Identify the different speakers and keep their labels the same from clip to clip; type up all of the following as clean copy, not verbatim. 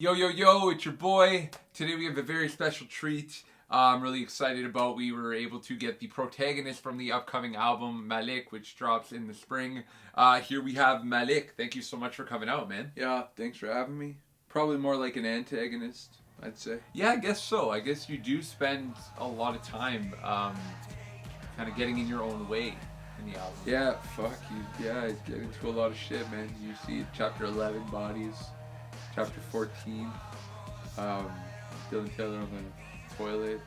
Speaker 1: Yo, yo, yo, it's your boy. Today we have a very special treat I'm really excited about. We were able to get the protagonist from the upcoming album, Maleic, which drops in the spring. Here we have Maleic. Thank you so much for coming out, man.
Speaker 2: Yeah, thanks for having me. Probably more like an antagonist, I'd say.
Speaker 1: Yeah, I guess so. I guess you do spend a lot of time kind of getting in your own way in the album.
Speaker 2: Yeah, fuck you. Yeah, I get into a lot of shit, man. You see chapter 11, Bodies. Chapter 14, Dylan Taylor on the toilet.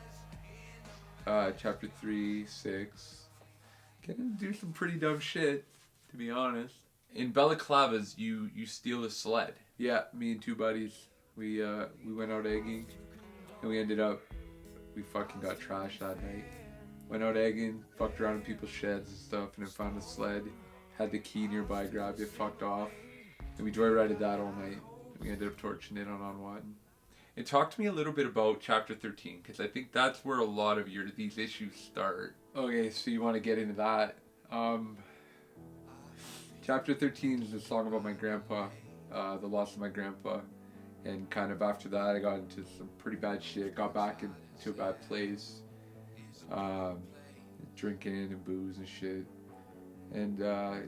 Speaker 2: Chapter 3, 6. Getting to do some pretty dumb shit, to be honest.
Speaker 1: In Balaclavas, you steal a sled.
Speaker 2: Yeah, me and two buddies, we went out egging, and we fucking got trashed that night. Went out egging, fucked around in people's sheds and stuff, and then found a sled, had the key nearby, grabbed it, fucked off, and we joyrided that all night. We ended up torching it on Onwatton.
Speaker 1: And talk to me a little bit about Chapter 13, because I think that's where a lot of these issues start.
Speaker 2: Okay, so you want to get into that. Chapter 13 is a song about my grandpa, the loss of my grandpa. And kind of after that, I got into some pretty bad shit. Got back into a bad place. Drinking and booze and shit. And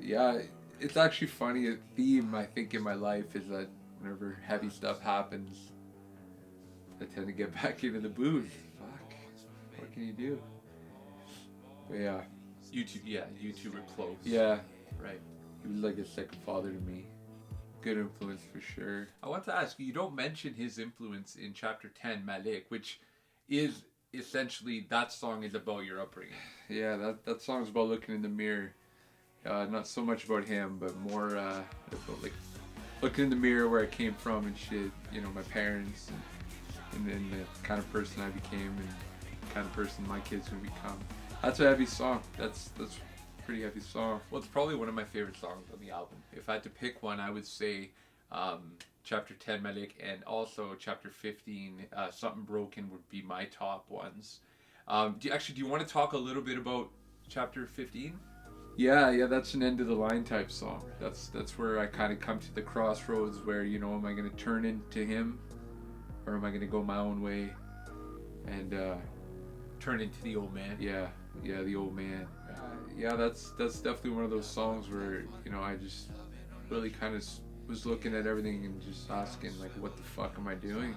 Speaker 2: yeah, it's actually funny. A theme, I think, in my life is that whenever heavy stuff happens, I tend to get back into the booze. Fuck. What can you do? But yeah.
Speaker 1: You two were close.
Speaker 2: Yeah.
Speaker 1: Right.
Speaker 2: He was like a second father to me. Good influence for sure.
Speaker 1: I want to ask you don't mention his influence in Chapter 10, Maleic, which is essentially, that song is about your upbringing.
Speaker 2: Yeah, that song's about looking in the mirror. Not so much about him, but more about like looking in the mirror where I came from and shit, you know, my parents and the kind of person I became and the kind of person my kids would become. That's a heavy song. That's a pretty heavy song.
Speaker 1: Well, it's probably one of my favorite songs on the album. If I had to pick one, I would say Chapter 10, Maleic, and also Chapter 15, Something Broken would be my top ones. Do you want to talk a little bit about Chapter 15?
Speaker 2: Yeah, that's an end of the line type song. That's where I kind of come to the crossroads where, you know, am I going to turn into him or am I going to go my own way and
Speaker 1: turn into the old man?
Speaker 2: Yeah, the old man. Yeah, that's definitely one of those songs where, you know, I just really kind of was looking at everything and just asking, like, what the fuck am I doing?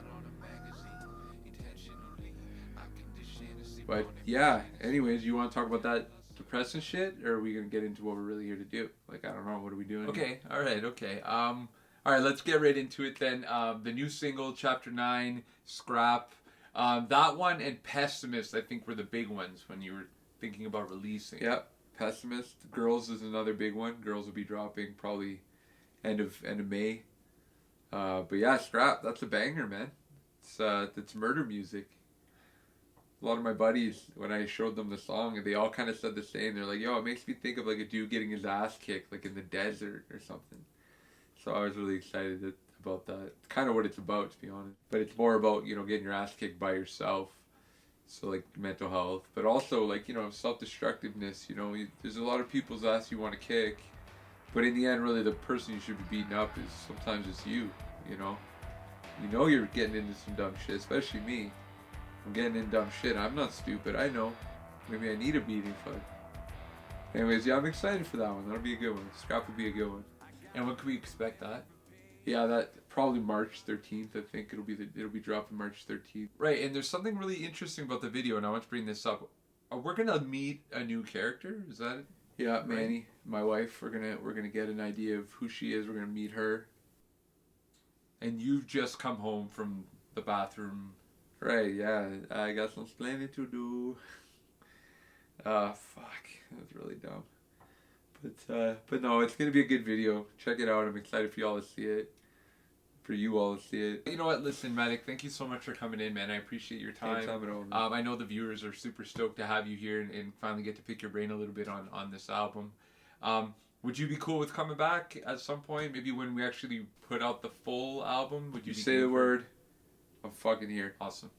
Speaker 2: But yeah, anyways, you want to talk about that depressing shit, or are we gonna get into what we're really here to do? Like, I don't know, what are we doing?
Speaker 1: Okay, all right, let's get right into it then. The new single, Chapter 9, Scrap, that one and Pessimist, I think, were the big ones when you were thinking about releasing.
Speaker 2: Yep, Pessimist. Girls is another big one. Girls will be dropping probably end of May. But yeah, Scrap, that's a banger, man. It's murder music. A lot of my buddies, when I showed them the song, they all kind of said the same. They're like, yo, it makes me think of like a dude getting his ass kicked, like in the desert or something. So I was really excited about that. It's kind of what it's about, to be honest. But it's more about, you know, getting your ass kicked by yourself. So like mental health. But also like, you know, self-destructiveness. You know, there's a lot of people's ass you want to kick. But in the end, really, the person you should be beating up is sometimes it's you, you know. You know you're getting into some dumb shit, especially me. I'm getting in dumb shit. I'm not stupid. I know. Maybe I need a beating, fuck. Anyways, yeah, I'm excited for that one. That'll be a good one. Scrap will be a good one.
Speaker 1: And when can we expect that?
Speaker 2: Yeah, that probably March 13th. I think it'll be dropping March 13th.
Speaker 1: Right, and there's something really interesting about the video, and I want to bring this up. We're gonna meet a new character. Is that it?
Speaker 2: Yeah,
Speaker 1: right?
Speaker 2: Manny, my wife. We're gonna get an idea of who she is. We're gonna meet her.
Speaker 1: And you've just come home from the bathroom.
Speaker 2: Right, yeah, I got some explaining to do. Fuck, that's really dumb. But no, it's gonna be a good video. Check it out. I'm excited for y'all to see it. For you all to see it.
Speaker 1: You know what? Listen, Maleic, thank you so much for coming in, man. I appreciate your time.
Speaker 2: Anytime at all, man.
Speaker 1: I know the viewers are super stoked to have you here and finally get to pick your brain a little bit on this album. Would you be cool with coming back at some point? Maybe when we actually put out the full album? Would you be
Speaker 2: say the word? I'm fucking here.
Speaker 1: Awesome.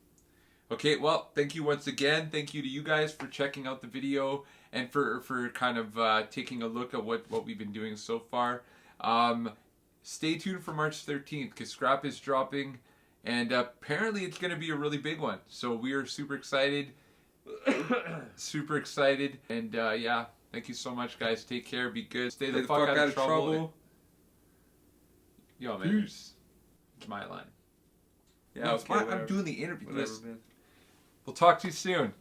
Speaker 1: Okay, well, thank you once again. Thank you to you guys for checking out the video and for kind of taking a look at what we've been doing so far. Stay tuned for March 13th because Scrap is dropping And apparently it's going to be a really big one. So we are super excited. Super excited. And yeah, thank you so much, guys. Take care. Be good. Stay the fuck out of trouble. Yo, man.
Speaker 2: Peace.
Speaker 1: It's my line.
Speaker 2: Yeah, okay,
Speaker 1: I'm doing the interview.
Speaker 2: Whatever, man.
Speaker 1: We'll talk to you soon.